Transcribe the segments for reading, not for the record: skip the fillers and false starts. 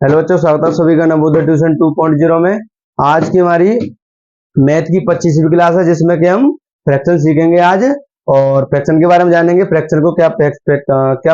Hello बच्चों, स्वागत है सभी का नवोदय ट्यूशन 2.0 में। आज की हमारी मैथ की 25वीं क्लास है, जिसमें कि हम फ्रैक्शन सीखेंगे आज। और फ्रैक्शन के बारे में जानेंगे, फ्रैक्शन को क्या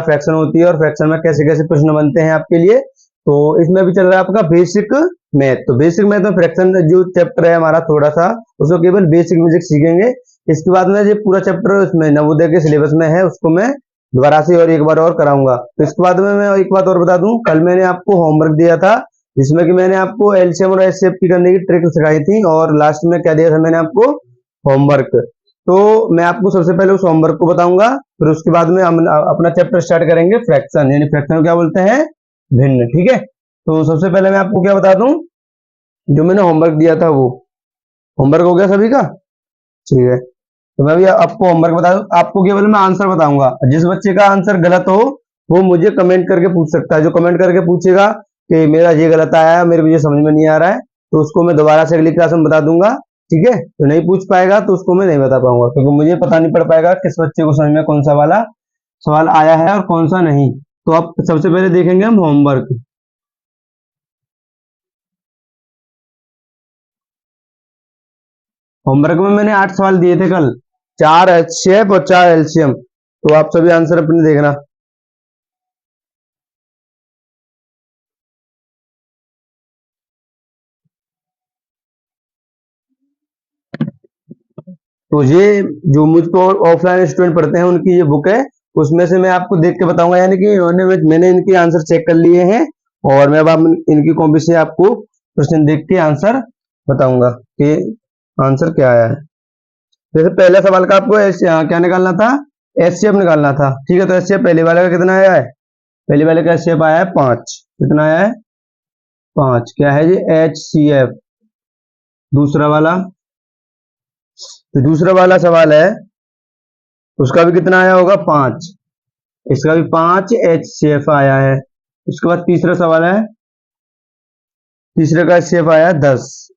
फ्रैक्शन होती है और फ्रैक्शन में कैसे कैसे प्रश्न बनते हैं आपके लिए। तो इसमें भी चल रहा है आपका बेसिक मैथ। तो बेसिक मैथ में फ्रैक्शन जो चैप्टर है हमारा, थोड़ा सा उसको केवल बेसिक बेसिक सीखेंगे। इसके बाद में जो पूरा चैप्टर उसमें नवोदय के सिलेबस में है, उसको मैं दोबारा से और एक बार और कराऊंगा। तो इसके बाद में मैं एक बात और बता दूं, कल मैंने आपको होमवर्क दिया था, जिसमें कि मैंने आपको एलसीएम और एचसीएफ की करने की ट्रिक सिखाई थी। और लास्ट में क्या दिया था मैंने आपको? होमवर्क। तो मैं आपको सबसे पहले उस होमवर्क को बताऊंगा, फिर उसके बाद में हम अपना चैप्टर स्टार्ट करेंगे फ्रैक्शन, यानी फ्रैक्शन को क्या बोलते हैं? भिन्न। ठीक है, तो सबसे पहले मैं आपको क्या बता दूं, जो मैंने होमवर्क दिया था वो होमवर्क हो गया सभी का? ठीक है, तो मैं भी आपको होमवर्क बता दूं, आपको केवल मैं आंसर बताऊंगा। जिस बच्चे का आंसर गलत हो वो मुझे कमेंट करके पूछ सकता है। जो कमेंट करके पूछेगा कि मेरा ये गलत आया है, मेरे को ये समझ में नहीं आ रहा है, तो उसको मैं दोबारा से अगली क्लास में बता दूंगा। ठीक है, तो नहीं पूछ पाएगा तो उसको मैं नहीं बता पाऊंगा, क्योंकि मुझे पता नहीं पड़ पाएगा किस बच्चे को समझ में कौन सा वाला सवाल आया है और कौन सा नहीं। तो अब सबसे पहले देखेंगे हम होमवर्क। होमवर्क में मैंने 8 सवाल दिए थे कल, 4 एचसीएफ और 4 एलसीएम। तो आप सभी आंसर अपने देखना। तो ये जो मुझको ऑफलाइन स्टूडेंट पढ़ते हैं उनकी ये बुक है, उसमें से मैं आपको देख के बताऊंगा। यानी कि मैंने इनके आंसर चेक कर लिए हैं, और मैं अब इनकी कॉपी से आपको प्रश्न देख के आंसर बताऊंगा कि आंसर क्या आया है। जैसे पहला सवाल का आपको क्या निकालना था? एचसीएफ निकालना था। ठीक है, तो एचसीएफ पहले वाले का कितना आया है? पहले वाले का एचसीएफ आया है 5। कितना आया है? 5। क्या है जी? एचसीएफ। दूसरा वाला, तो दूसरा वाला सवाल है, उसका भी कितना आया होगा? 5। इसका भी 5 एचसीएफ आया है। उसके बाद तीसरा सवाल है, तीसरे का एचसीएफ आया 10।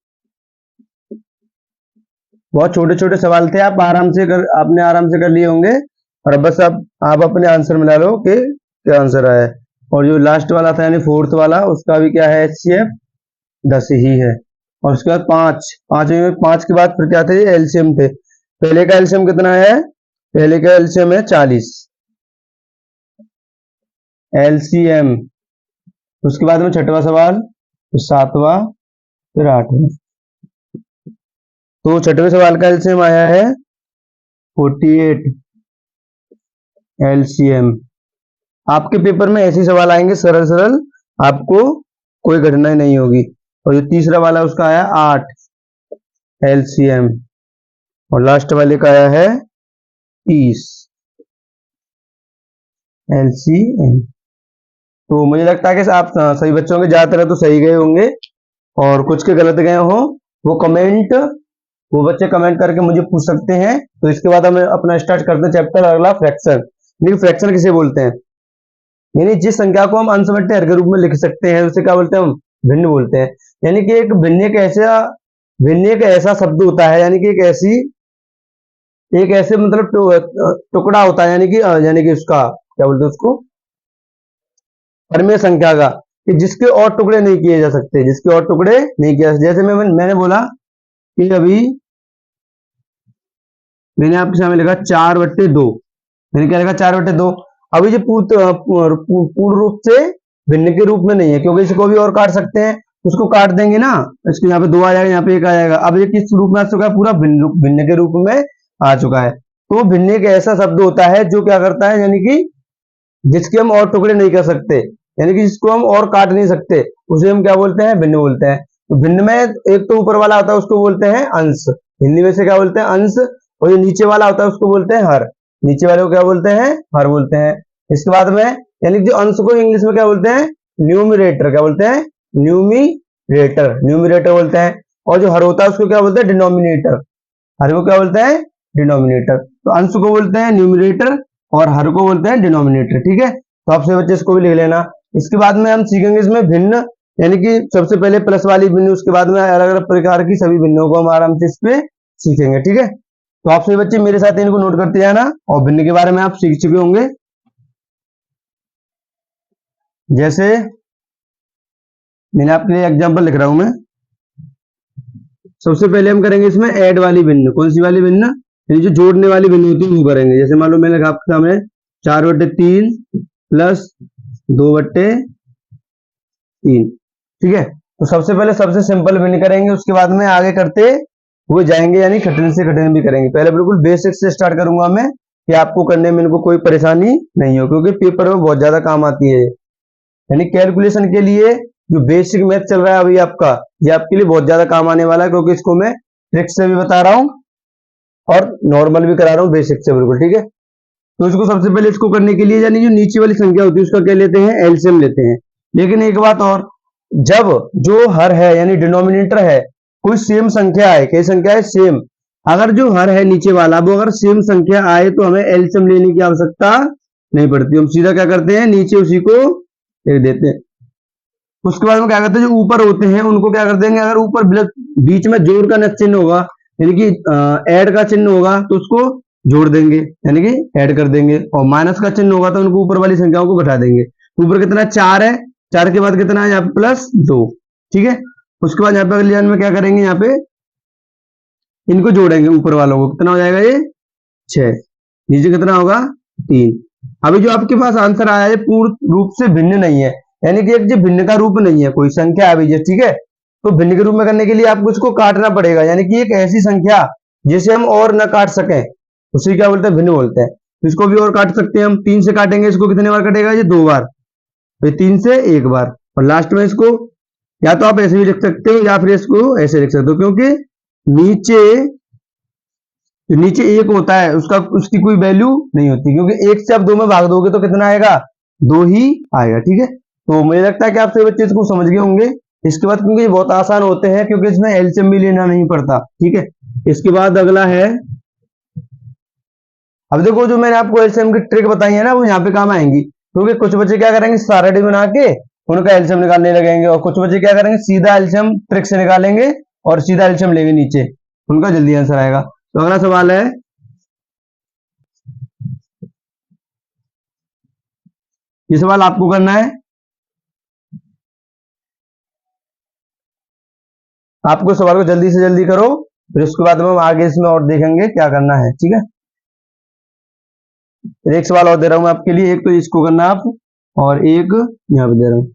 बहुत छोटे छोटे सवाल थे, आपने आराम से कर लिए होंगे। और अब बस आप अपने आंसर मिला लो कि क्या आंसर आया है। और जो लास्ट वाला था यानी फोर्थ वाला, उसका भी क्या है? एचसीएफ 10 ही है। और उसके बाद 5, 5 के बाद फिर क्या थे? एलसीएम थे। पहले का एलसीएम कितना है? पहले का एलसीएम है 40 एलसीएम। उसके बाद में छठवां सवाल, फिर सातवां, फिर आठवां। तो छठवें सवाल का एलसीएम आया है 48 एलसीएम। आपके पेपर में ऐसे सवाल आएंगे सरल सरल, आपको कोई घटना नहीं होगी। और जो तीसरा वाला उसका आया 8 एलसीएम। और लास्ट वाले का आया है 30 एलसीएम। तो मुझे लगता है कि आप सही बच्चों के ज्यादातर तो सही गए होंगे, और कुछ के गलत गए हो वो बच्चे कमेंट करके मुझे पूछ सकते हैं। तो इसके बाद हम अपना स्टार्ट करते हैं चैप्टर अगला, फ्रैक्शन। देखिए फ्रैक्शन किसे बोलते हैं? यानी जिस संख्या को हम अंशवट हर के रूप में लिख सकते हैं उसे क्या बोलते हैं? हम भिन्न बोलते हैं। यानी कि भिन्न एक ऐसा शब्द होता है, यानी कि एक ऐसे मतलब टुकड़ा होता है, यानी कि उसका क्या बोलते हैं उसको? परिमेय संख्या का, कि जिसके और टुकड़े नहीं किए जा सकते, जिसके और टुकड़े नहीं किए जा सकते। जैसे मैंने बोला कि अभी मैंने आपके सामने लिखा 4/2। मैंने क्या लिखा? 4/2। अभी जो पूर्ण रूप से भिन्न के रूप में नहीं है, क्योंकि इसको भी और काट सकते हैं। उसको काट देंगे ना, इसके यहाँ पे 2 आ जाएगा, यहाँ पे 1 आ जाएगा। अब ये किस रूप में आ चुका है? पूरा भिन्न के रूप में आ चुका है। तो भिन्न एक ऐसा शब्द होता है जो क्या करता है, यानी कि जिसके हम और टुकड़े नहीं कर सकते, यानी कि जिसको हम और काट नहीं सकते, उसे हम क्या बोलते हैं? भिन्न बोलते हैं। तो भिन्न में एक तो ऊपर वाला होता है, उसको बोलते हैं अंश। हिंदी में से क्या बोलते हैं? अंश। और जो नीचे वाला होता है उसको बोलते हैं हर। नीचे वाले को क्या बोलते हैं? हर बोलते हैं। इसके बाद में, यानी जो अंश को इंग्लिश में क्या बोलते हैं? न्यूमिरेटर। क्या बोलते हैं? न्यूमिरेटर बोलते हैं। और जो हर होता है उसको क्या बोलते हैं? डिनोमिनेटर। हर को क्या बोलते हैं? डिनोमिनेटर। तो अंश को बोलते हैं न्यूमिरेटर, और हर को बोलते हैं डिनोमिनेटर। ठीक है, तो आपसे बच्चे इसको भी लिख लेना। इसके बाद में हम सीखेंगे इसमें भिन्न, यानी कि सबसे पहले प्लस वाली भिन्न, उसके बाद में अलग अलग प्रकार की सभी भिन्नों को हम आराम से इस पे सीखेंगे। ठीक है, तो आप सभी बच्चे मेरे साथ इनको नोट करते जाना, और भिन्न के बारे में आप सीख चुके होंगे। जैसे मैंने आपके लिए एग्जांपल लिख रहा हूं मैं। सबसे पहले हम करेंगे इसमें ऐड वाली भिन्न। कौन सी वाली भिन्न? यानी जो जोड़ने वाली भिन्न होती है वो करेंगे। जैसे मान लो मैंने आपके सामने 4/3 प्लस 2/3, ठीक है। तो सबसे पहले सबसे सिंपल भिन्न करेंगे, उसके बाद में आगे करते हुए जाएंगे, यानी कठिन से कठिन भी करेंगे। पहले बिल्कुल बेसिक से स्टार्ट करूंगा मैं कि आपको करने में इनको कोई परेशानी नहीं हो, क्योंकि पेपर में बहुत ज्यादा काम आती है। यानी कैलकुलेशन के लिए जो बेसिक मैथ चल रहा है अभी आपका, ये आपके लिए बहुत ज्यादा काम आने वाला है, क्योंकि इसको मैं ट्रिक से भी बता रहा हूं और नॉर्मल भी करा रहा हूं बेसिक से, बिल्कुल ठीक है। तो इसको सबसे पहले इसको करने के लिए, यानी जो नीचे वाली संख्या होती है उसका क्या लेते हैं? एलसीएम लेते हैं। लेकिन एक बात और, जब जो हर है यानी डिनोमिनेटर है कोई सेम संख्या है, कई संख्या है सेम, अगर जो हर है नीचे वाला वो अगर सेम संख्या आए तो हमें एलसीएम लेने की आवश्यकता नहीं पड़ती। हम सीधा क्या करते हैं, नीचे उसी को लिख देते हैं। उसके बाद में क्या करते हैं, जो ऊपर होते हैं उनको क्या कर देंगे, अगर ऊपर बीच में जोड़ का चिन्ह होगा यानी कि ऐड का चिन्ह होगा तो उसको जोड़ देंगे यानी कि ऐड कर देंगे, और माइनस का चिन्ह होगा तो उनको ऊपर वाली संख्याओं को घटा देंगे। ऊपर कितना? 4 है, 4 के बाद कितना है यहाँ पे? +2, ठीक है। उसके बाद यहाँ पे अगली लाइन में क्या करेंगे, यहाँ पे इनको जोड़ेंगे ऊपर वालों को। कितना हो जाएगा ये? 6। नीचे कितना होगा? 3। अभी जो आपके पास आंसर आया है पूर्ण रूप से भिन्न नहीं है, यानी कि एक जो भिन्न का रूप नहीं है, कोई संख्या अभी, ठीक है। तो भिन्न के रूप में करने के लिए आपको इसको काटना पड़ेगा, यानी कि एक ऐसी संख्या जिसे हम और न काट सकें उसे क्या बोलते हैं? भिन्न बोलते हैं। तो इसको भी और काट सकते हैं हम। 3 से काटेंगे इसको, कितने बार कटेगा? ये 2 बार। तो 3 से 1 बार, और लास्ट में इसको या तो आप ऐसे भी लिख सकते हो या फिर इसको ऐसे लिख सकते हो, क्योंकि नीचे 1 होता है उसकी कोई वैल्यू नहीं होती, क्योंकि 1 से आप 2 में भाग दोगे तो कितना आएगा? 2 ही आएगा, ठीक है। तो मुझे लगता है कि आप सभी बच्चे इसको समझ गए होंगे। इसके बाद क्योंकि ये बहुत आसान होते हैं, क्योंकि इसमें एलसीएम भी लेना नहीं पड़ता, ठीक है। इसके बाद अगला है, अब देखो जो मैंने आपको एलसीएम की ट्रिक बताई है ना, वो यहाँ पे काम आएंगी। क्योंकि कुछ बच्चे क्या करेंगे, सारणी बना के उनका एलसीएम निकालने लगेंगे, और कुछ बच्चे क्या करेंगे, सीधा एलसीएम ट्रिक से निकालेंगे और सीधा एलसीएम लेंगे नीचे, उनका जल्दी आंसर आएगा। तो अगला सवाल है, ये सवाल आपको करना है। आपको सवाल को जल्दी से जल्दी करो, फिर उसके बाद में हम आगे इसमें और देखेंगे क्या करना है, ठीक है। एक सवाल और दे रहा हूं मैं आपके लिए, एक तो इसको करना आप, और एक यहां पे दे रहा हूं।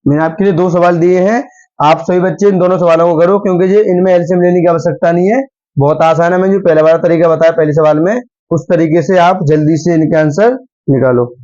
मैंने आपके लिए 2 सवाल दिए हैं, आप सभी बच्चे इन दोनों सवालों को करो, क्योंकि ये इनमें एलसीएम लेने की आवश्यकता नहीं है, बहुत आसान है। मैंने जो पहला वाला तरीका बताया पहले सवाल में, उस तरीके से आप जल्दी से इनके आंसर निकालो।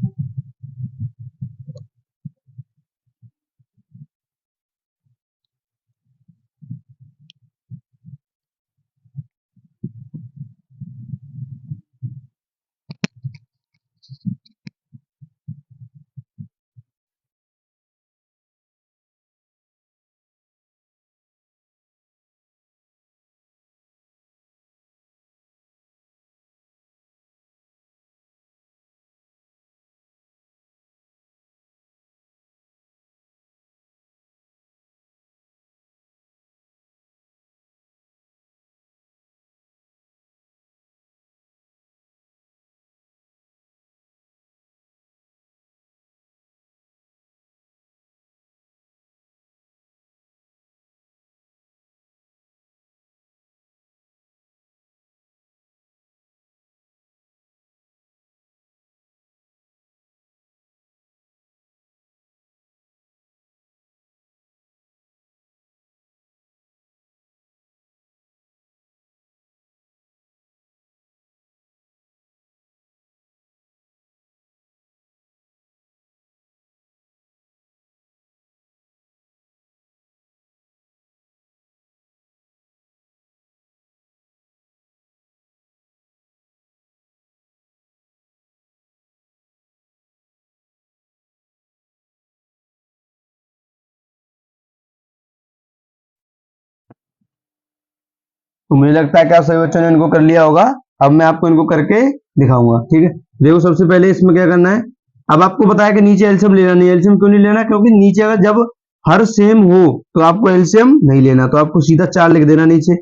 तो मुझे लगता है कि आप सभी बच्चों ने इनको कर लिया होगा। अब मैं आपको इनको करके दिखाऊंगा, ठीक है। देखो सबसे पहले इसमें क्या करना है, अब आपको बताया कि नीचे एलसीएम लेना नहीं। एलसीएम क्यों नहीं लेना? क्योंकि नीचे अगर जब हर सेम हो तो आपको एलसीएम नहीं लेना, तो आपको सीधा 4 लिख देना नीचे,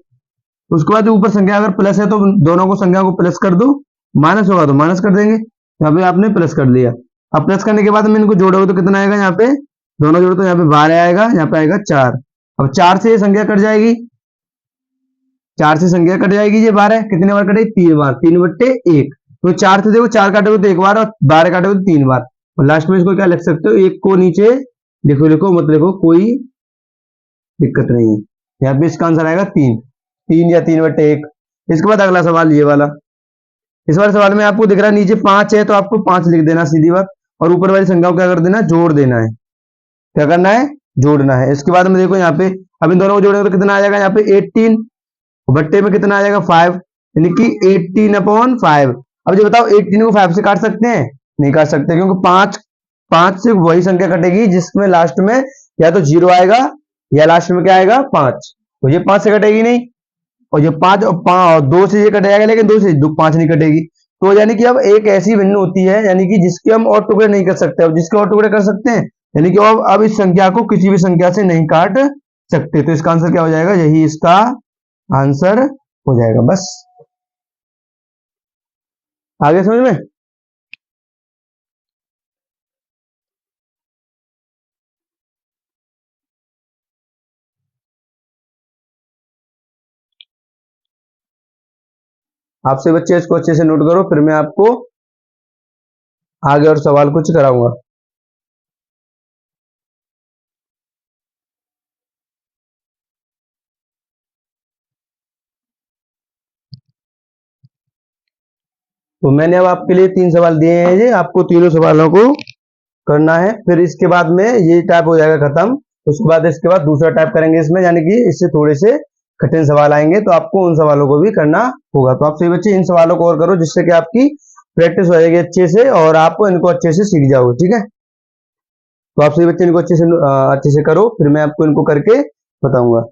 उसके बाद ऊपर संख्या अगर प्लस है तो दोनों को संख्या को प्लस कर दो, माइनस होगा तो माइनस कर देंगे। यहाँ पे आपने प्लस कर दिया। अब प्लस करने के बाद में इनको जोड़ोगे तो कितना आएगा, यहाँ पे दोनों जोड़ो तो यहाँ पे 12 आएगा, यहाँ पे आएगा 4। अब 4 से ये संख्या कट जाएगी, 4 से संख्या कट जाएगी, ये 12 कितने बार कटेगी, 3 बार, 3/1। तो 4 से देखो 4 काटोगे तो 1 बार और 12 काटोगे तो 3 बार। और लास्ट में इसको क्या लिख सकते हो, 1 को नीचे लिखो, लिखो मत लिखो, कोई दिक्कत नहीं है। यहाँ पे इसका आंसर आएगा 3 या 3/1। इसके बाद अगला सवाल ये वाला। इस वाले सवाल में आपको दिख रहा है नीचे 5 है तो आपको 5 लिख देना सीधी बात, और ऊपर वाली संख्या को क्या कर देना, जोड़ देना है। क्या करना है, जोड़ना है। इसके बाद में देखो यहाँ पे अब इन दोनों को जोड़ेंगे तो कितना आ जाएगा, यहाँ पे 18 बट्टे में कितना आ जाएगा 5, यानी कि 18/5। अब जो बताओ 18 को 5 से काट सकते हैं, नहीं काट सकते, क्योंकि 5 से वही संख्या कटेगी जिसमें लास्ट में या तो 0 आएगा या लास्ट में क्या आएगा 5। तो ये 5 से कटेगी नहीं, और ये 5 और 2 से ये कट जाएगा, लेकिन 2 से 5 नहीं कटेगी। तो यानी कि अब एक ऐसी भिन्न होती है, यानी कि जिसके हम और टुकड़े नहीं कर सकते, अब जिसके और टुकड़े कर सकते हैं, यानी कि अब इस संख्या को किसी भी संख्या से नहीं काट सकते। तो इसका आंसर क्या हो जाएगा, यही इसका आंसर हो जाएगा। बस आगे समझ में। आपसे बच्चे इसको अच्छे से नोट करो, फिर मैं आपको आगे और सवाल कुछ कराऊंगा। तो मैंने अब आपके लिए 3 सवाल दिए हैं, ये आपको तीनों सवालों को करना है। फिर इसके बाद में ये टाइप हो जाएगा खत्म। उसके बाद इसके बाद दूसरा टाइप करेंगे इसमें, यानी कि इससे थोड़े से कठिन सवाल आएंगे, तो आपको उन सवालों को भी करना होगा। तो आप सभी बच्चे इन सवालों को और करो, जिससे कि आपकी प्रैक्टिस हो जाएगी अच्छे से और आप इनको अच्छे से सीख जाओगे। ठीक है, तो आप सभी बच्चे इनको अच्छे से करो, फिर मैं आपको इनको करके बताऊंगा।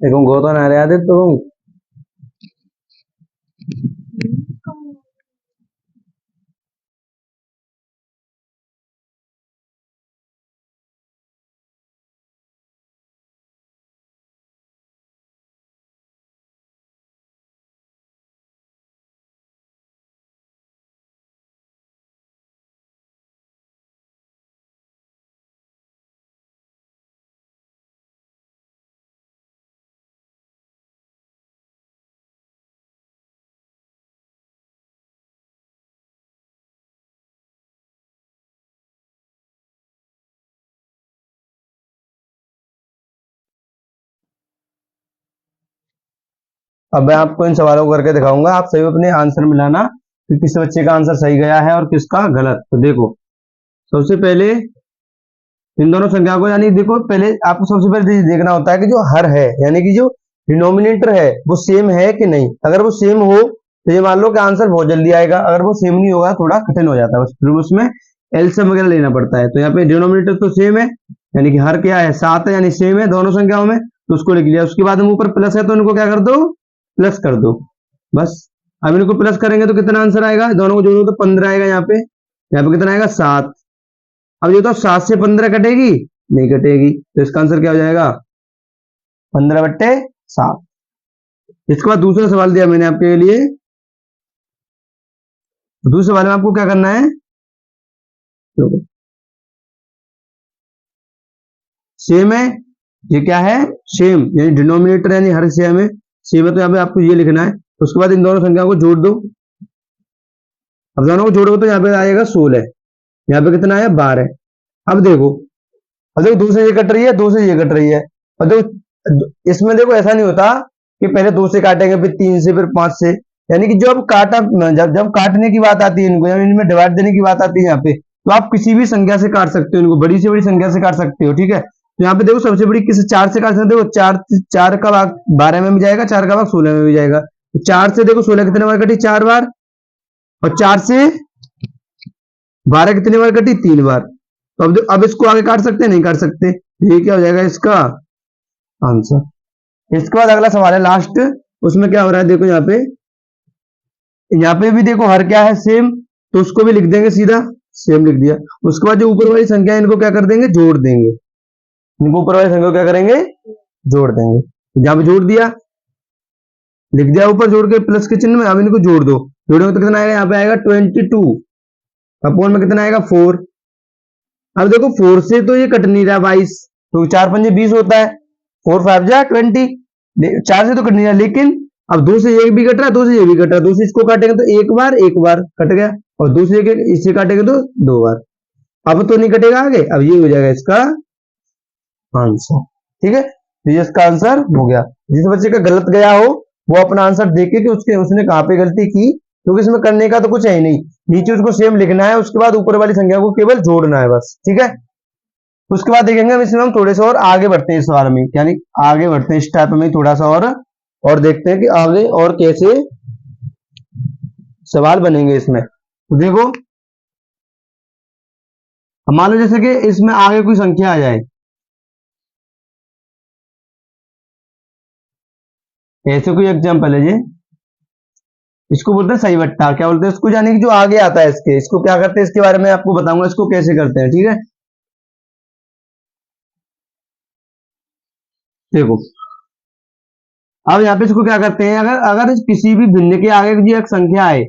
देखो गौतम आ रहे तो अब मैं आपको इन सवालों को करके दिखाऊंगा। आप सभी अपने आंसर मिलाना कि किस बच्चे का आंसर सही गया है और किसका गलत। तो देखो सबसे पहले इन दोनों संख्या को, यानी देखो पहले आपको सबसे पहले देखना होता है कि जो हर है, यानी कि जो डिनोमिनेटर है वो सेम है कि नहीं। अगर वो सेम हो तो ये मान लो कि आंसर बहुत जल्दी आएगा, अगर वो सेम नहीं होगा थोड़ा कठिन हो जाता है, फिर उसमें एलसीएम वगैरह लेना पड़ता है। तो यहाँ पे डिनोमिनेटर तो सेम है, यानी कि हर क्या है 7 है, यानी सेम है दोनों संख्याओं में, तो उसको लिख लिया। उसके बाद हम ऊपर प्लस है तो इनको क्या कर दो, प्लस कर दो बस। अब इनको प्लस करेंगे तो कितना आंसर आएगा, दोनों को जोड़ो तो 15 आएगा। यहाँ पे कितना आएगा 7। अब ये तो 7 से 15 कटेगी, नहीं कटेगी, तो इसका आंसर क्या हो जाएगा 15/7। इसके बाद दूसरा सवाल दिया मैंने आपके लिए। दूसरे सवाल में आपको क्या करना है, सेम है, ये क्या है सेम, यानी डिनोमिनेटर यानी हर सेम है, सेम है तो यहाँ पे आपको ये लिखना है। उसके बाद इन दोनों संख्या को जोड़ दो। अब दोनों को जोड़ोगे तो यहाँ पे आएगा 16, यहाँ पे कितना है 12। अब देखो अब देखो 2 से ये कट रही है, 2 से ये कट रही है। और देखो इसमें देखो ऐसा नहीं होता कि पहले 2 से काटेंगे फिर 3 से फिर 5 से, यानी कि जब काटा, जब काटने की बात आती है इनको, जब इनमें डिवाइड देने की बात आती है यहाँ पे, तो आप किसी भी संख्या से काट सकते हो इनको, बड़ी से बड़ी संख्या से काट सकते हो, ठीक है। तो यहाँ पे देखो सबसे बड़ी किसी 4 से काट सकते हो। 4 का भाग 12 में भी जाएगा, 4 का भाग 16 में भी जाएगा। तो 4 से देखो 16 कितने बार कटी, 4 बार। और 4 से 12 कितने बार कटी, 3 बार। तो अब इसको आगे काट सकते हैं, नहीं काट सकते। ये क्या हो जाएगा इसका आंसर। इसके बाद अगला सवाल है लास्ट, उसमें क्या हो रहा है देखो यहाँ पे भी देखो हर क्या है, सेम, तो उसको भी लिख देंगे सीधा, सेम लिख दिया। उसके बाद जो ऊपर वाली संख्या है इनको क्या कर देंगे, जोड़ देंगे। इनको ऊपर वाली संख्या को क्या करेंगे, जोड़ देंगे। तो जहां पे जोड़ दिया, लिख दिया ऊपर जोड़ के प्लस के चिन्ह में, अब इनको जोड़ दो। जोड़ेंगे तो कितना आएगा, यहाँ पे आएगा 22 अपॉन में कितना आएगा 4। अब देखो 4 से तो ये कट नहीं रहा 22, तो 4 पंजे 20 होता है, 4 5 जा 20, 4 से तो कट नहीं रहा, लेकिन अब 2 से ये भी कट रहा है, 2 से ये भी कट रहा है। 2 से इसको काटेंगे तो एक बार कट गया, और दूसरे इससे काटेंगे तो 2 बार। अब तो नहीं कटेगा आगे, अब ये हो जाएगा इसका आंसर, ठीक है। तो ये इसका आंसर हो गया। जिस बच्चे का गलत गया हो वो अपना आंसर देखे कि उसने कहाँ पे गलती की, क्योंकि इसमें करने का तो कुछ है ही नहीं, नीचे उसको सेम लिखना है, उसके बाद ऊपर वाली संख्या को केवल जोड़ना है बस, ठीक है। उसके बाद देखेंगे इसमें हम थोड़े से और आगे बढ़ते हैं इस सवाल में, यानी आगे बढ़ते हैं इस टाइप में थोड़ा सा और देखते हैं कि आगे और कैसे सवाल बनेंगे इसमें। तो देखो मान लो जैसे कि इसमें आगे कोई संख्या आ जाए, ऐसे कोई एग्जाम्पल है, ये इसको बोलते हैं सही बट्टा, क्या बोलते हैं इसको, यानी कि जो आगे आता है इसके, इसको क्या करते हैं इसके बारे में आपको बताऊंगा, इसको कैसे करते हैं, ठीक है। देखो अब यहाँ पे इसको क्या करते हैं, अगर अगर किसी भी भिन्न के आगे जो एक संख्या है,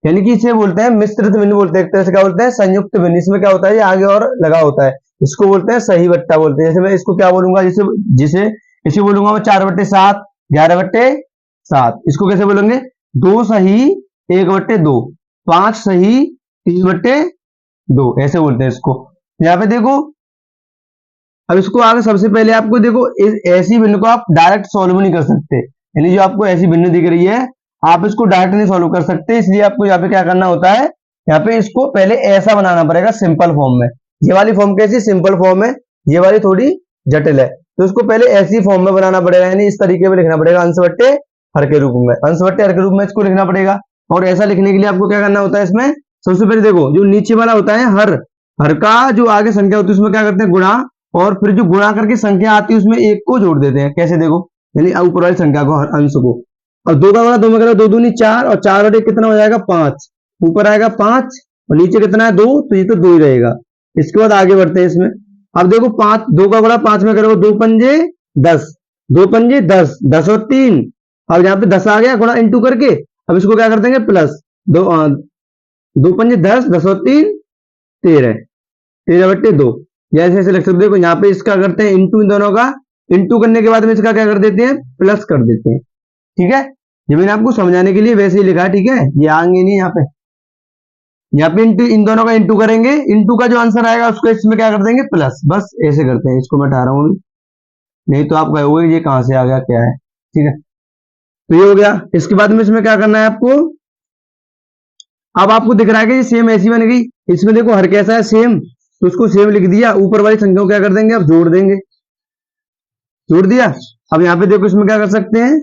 यानी कि इसे बोलते हैं मिश्रित भिन्न बोलते हैं, एक तरह से क्या बोलते हैं संयुक्त भिन्न। इसमें क्या होता है, ये आगे और लगा होता है, इसको बोलते हैं सही बट्टा बोलते हैं। जैसे मैं इसको क्या बोलूंगा, जिसे जिसे इसे बोलूंगा मैं 4/7, 11/7। इसको कैसे बोलेंगे, 2 सही 1/2, 5 सही 3/2, ऐसे बोलते हैं इसको। यहाँ पे देखो अब इसको आगे सबसे पहले आपको देखो ऐसी भिन्न को आप डायरेक्ट सॉल्व नहीं कर सकते, यानी जो आपको ऐसी भिन्न दिख रही है आप इसको डायरेक्ट नहीं सॉल्व कर सकते, इसलिए आपको यहाँ पे क्या करना होता है, यहाँ पे इसको पहले ऐसा बनाना पड़ेगा सिंपल फॉर्म में। ये वाली फॉर्म कैसी सिंपल फॉर्म है, ये वाली थोड़ी जटिल है, तो इसको पहले ऐसी फॉर्म में बनाना पड़ेगा, यानी इस तरीके में लिखना पड़ेगा, अंश बट्टे हर के रूप में, अंश बट्टे हर के रूप में इसको लिखना पड़ेगा। और ऐसा लिखने के लिए आपको क्या करना होता है, इसमें सबसे पहले देखो जो नीचे वाला होता है हर, हर का जो आगे संख्या होती है उसमें क्या करते हैं गुणा, और फिर जो गुणा करके संख्या आती है उसमें एक को जोड़ देते हैं, कैसे देखो, यानी ऊपर वाली संख्या को, अंश को। और 2 का गुणा 2 में करो, 2 दूनी 4, और 4/1 कितना हो जाएगा 5, ऊपर आएगा 5 और नीचे कितना है 2, तो ये तो 2 ही रहेगा। इसके बाद आगे बढ़ते हैं इसमें। अब देखो 5, 2 का गुणा 5 में करो, 2 पंजे 10, 2 पंजे 10, 10 और 3, अब यहाँ पे 10 आ गया गुणा इंटू करके, अब इसको क्या कर देंगे प्लस, 2 पंजे 10, 10 और 3 13, 13/2, जैसे ऐसे लिख सकते हो। देखो यहाँ पे इसका करते हैं इंटू, इन दोनों का इंटू करने के बाद में इसका क्या कर देते हैं, प्लस कर देते हैं, ठीक है। ये मैंने आपको समझाने के लिए वैसे ही लिखा है, ठीक है, ये आएंगे नहीं यहाँ पे इंटू, इन दोनों का इंटू करेंगे, इंटू का जो आंसर आएगा उसको इसमें क्या कर देंगे प्लस, बस ऐसे करते हैं। इसको मैं हटा रहा हूँ, नहीं तो आप कहोगे ये कहां से आ गया क्या है, ठीक है। तो ये हो गया। इसके बाद में इसमें क्या करना है आपको, अब आपको दिख रहा है कि ये सेम ऐसी बन गई, इसमें देखो हर कैसा है सेम, तो उसको सेम लिख दिया, ऊपर वाली संख्या को क्या कर देंगे, अब जोड़ देंगे, जोड़ दिया। अब यहाँ पे देखो इसमें क्या कर सकते हैं,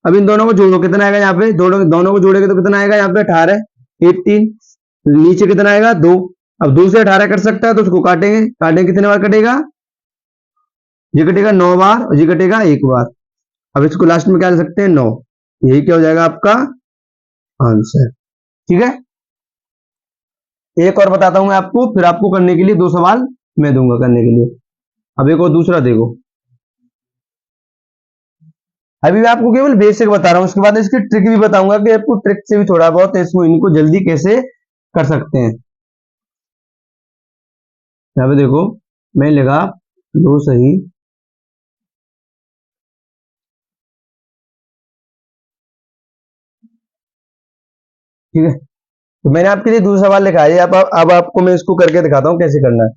अब इन दोनों को जोड़ो, कितना आएगा यहाँ पे, दोनों को जोड़ेंगे तो कितना आएगा, यहाँ पे 18, 18, नीचे कितना आएगा 2। अब 2 से 18 कट सकता है तो उसको काटेंगे, कितने बार कटेगा, ये कटेगा 9 बार और ये कटेगा 1 बार। अब इसको लास्ट में क्या लिख सकते हैं 9, यही क्या हो जाएगा आपका आंसर, ठीक है। एक और बताता हूं मैं आपको, फिर आपको करने के लिए 2 सवाल मैं दूंगा करने के लिए। अब एक और दूसरा देखो, अभी मैं आपको केवल बेसिक बता रहा हूं, उसके बाद इसकी ट्रिक भी बताऊंगा कि आपको ट्रिक से भी थोड़ा बहुत इसको इनको जल्दी कैसे कर सकते हैं। यहाँ पे देखो मैं लिखा 2 सही, ठीक है। तो मैंने आपके लिए दूसरा सवाल लिखा है, अब आपको मैं इसको करके दिखाता हूं कैसे करना है।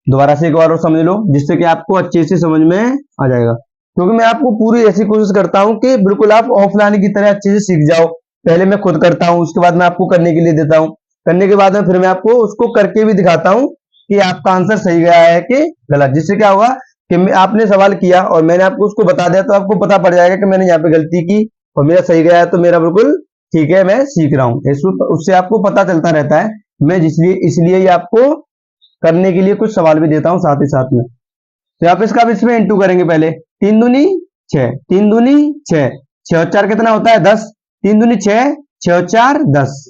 दोबारा से एक बार और समझ लो, जिससे कि आपको अच्छे से समझ में आ जाएगा। क्योंकि मैं आपको पूरी ऐसी कोशिश करता हूं कि बिल्कुल आप ऑफलाइन की तरह अच्छे से सीख जाओ। पहले मैं खुद करता हूं, उसके बाद मैं आपको करने के लिए देता हूं, करने के बाद में फिर मैं आपको उसको करके भी दिखाता हूं कि आपका आंसर सही गया है कि गलत। जिससे क्या होगा कि आपने सवाल किया और मैंने आपको उसको बता दिया, तो आपको पता पड़ जाएगा कि मैंने यहाँ पे गलती की और मेरा सही गया है, तो मेरा बिल्कुल ठीक है, मैं सीख रहा हूँ। उससे आपको पता चलता रहता है। मैं इसलिए ही आपको करने के लिए कुछ सवाल भी देता हूं साथ ही साथ में। तो आप इसका इसमें इंटू करेंगे पहले। 3 दूनी 6, 3 दूनी 6, 6 और 4 कितना होता है 10, 3 दूनी 6, 6 और 4 10।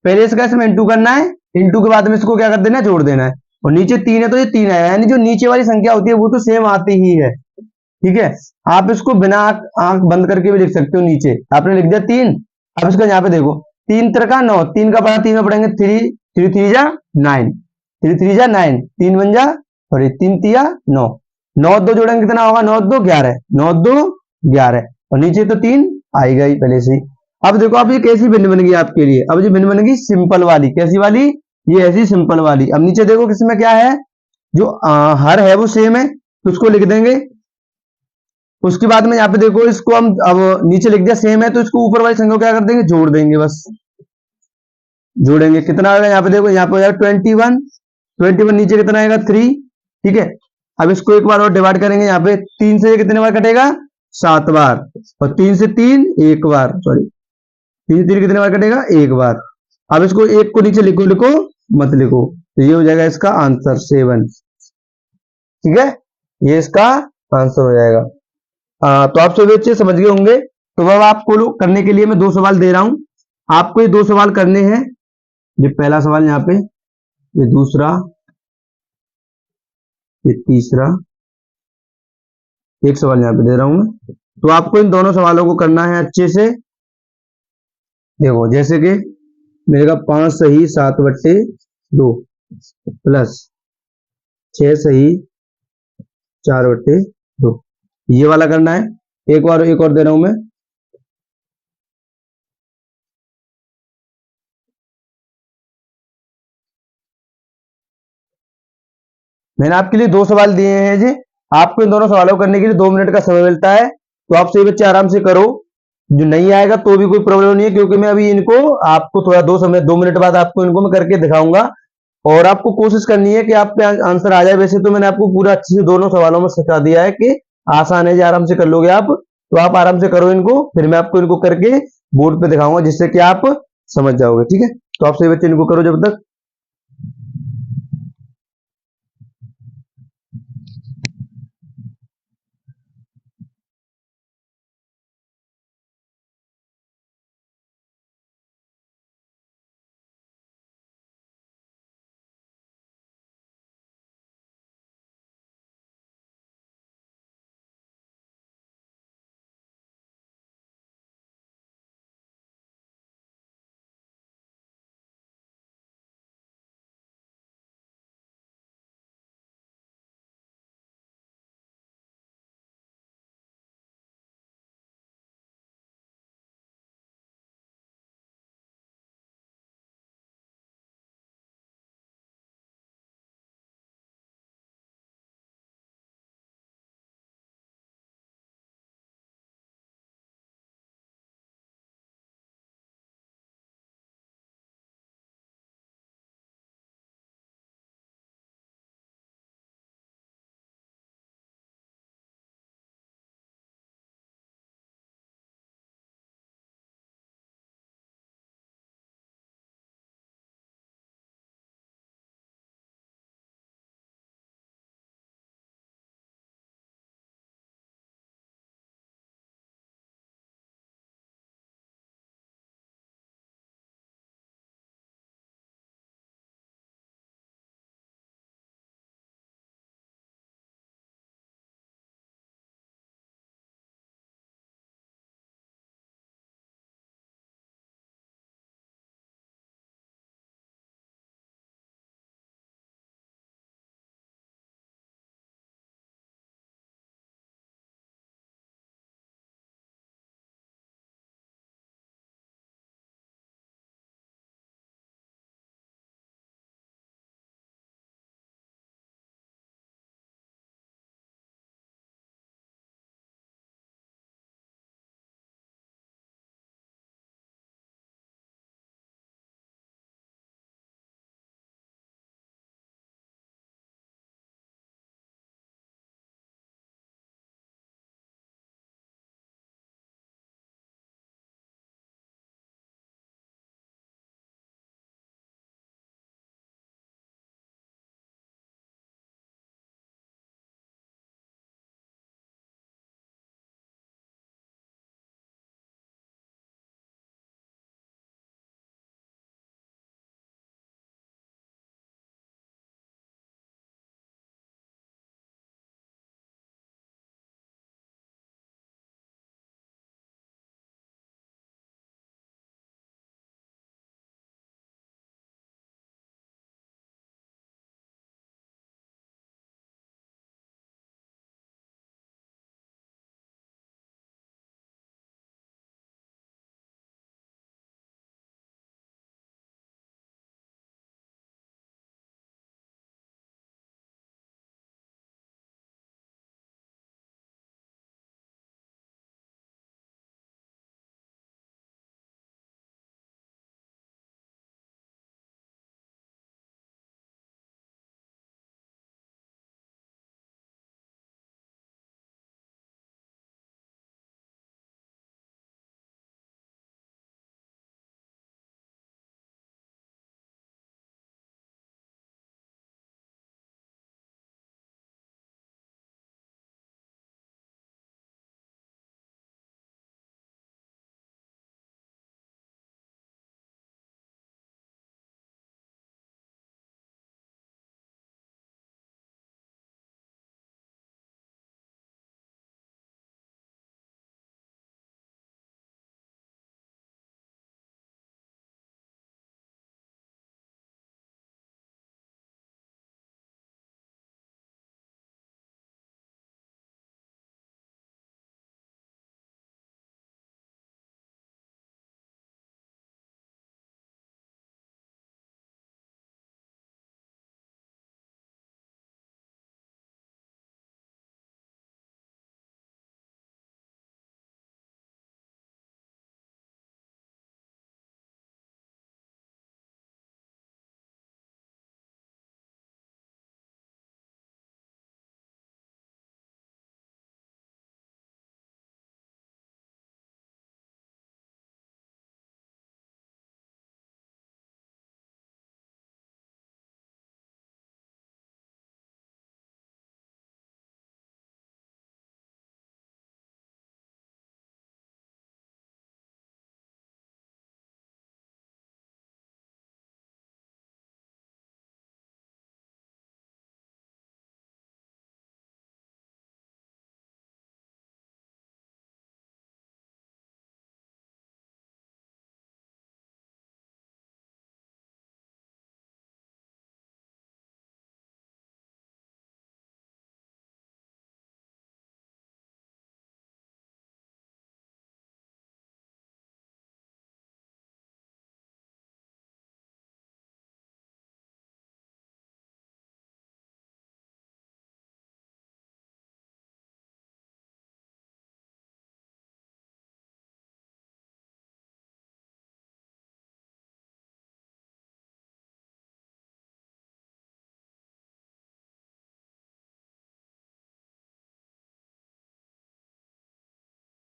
पहले इसका इसमें इंटू करना है, इंटू के बाद में इसको क्या कर देना है, जोड़ देना है। और नीचे 3 है तो ये 3 है, यानी जो नीचे वाली संख्या होती है वो तो सेम आती ही है। ठीक है, आप इसको बिना आंख बंद करके भी लिख सकते हो। नीचे आपने लिख दिया 3, अब इसका यहाँ पे देखो 3 3 9, 3 का पढ़ा 3 में पढ़ेंगे 3, 3 3 जा 9, 3 3 जा 9, 3 1 जा सॉरी 3 3 9, 9 2 जोड़ेंगे कितना होगा, 9 2 11, 9 2 11 और नीचे तो 3 आई गई पहले से ही। अब देखो अब ये कैसी भिन्न बन गई आपके लिए, अब ये भिन्न बन गई सिंपल वाली। कैसी वाली, ये ऐसी सिंपल वाली। अब नीचे देखो किसमें क्या है, जो हर है वो सेम है, तो उसको लिख देंगे। उसके बाद में यहाँ पे देखो इसको हम अब नीचे लिख दिया सेम है, तो इसको ऊपर वाली संख्या को क्या कर देंगे, जोड़ देंगे। बस जोड़ेंगे, कितना आएगा यहाँ पे देखो, यहाँ पे हो जाएगा 21, 21 नीचे कितना आएगा 3। ठीक है, अब इसको एक बार और डिवाइड करेंगे। यहाँ पे 3 से कितने बार कटेगा, 7 बार, और 3 से 3 एक बार, सॉरी 3 से 3 कितने बार कटेगा, एक बार। अब इसको एक को नीचे लिखो, लिखो मत लिखो, तो ये हो जाएगा इसका आंसर 7। ठीक है, ये इसका आंसर हो जाएगा। तो आप सभी बच्चे समझ गए होंगे। तो अब आपको करने के लिए मैं 2 सवाल दे रहा हूं, आपको ये 2 सवाल करने हैं। ये पहला सवाल यहाँ पे, ये दूसरा, ये तीसरा, एक सवाल यहाँ पे दे रहा हूं मैं। तो आपको इन दोनों सवालों को करना है अच्छे से। देखो जैसे कि मेरे का 5 सही 7/2 प्लस 6 सही 4/2, ये वाला करना है। एक और दे रहा हूं मैं। मैंने आपके लिए 2 सवाल दिए हैं जी, आपको इन दोनों सवालों को करने के लिए 2 मिनट का समय मिलता है। तो आप सभी बच्चे आराम से करो, जो नहीं आएगा तो भी कोई प्रॉब्लम नहीं है, क्योंकि मैं अभी इनको आपको थोड़ा 2 मिनट बाद आपको इनको मैं करके दिखाऊंगा। और आपको कोशिश करनी है कि आप पे आंसर आ जाए। वैसे तो मैंने आपको पूरा अच्छे से दोनों सवालों में सिखा दिया है कि आसान है जी, आराम से कर लोगे आप। तो आप आराम से करो इनको, फिर मैं आपको इनको करके बोर्ड पे दिखाऊंगा, जिससे कि आप समझ जाओगे। ठीक है, तो आप सभी बच्चे इनको करो जब तक।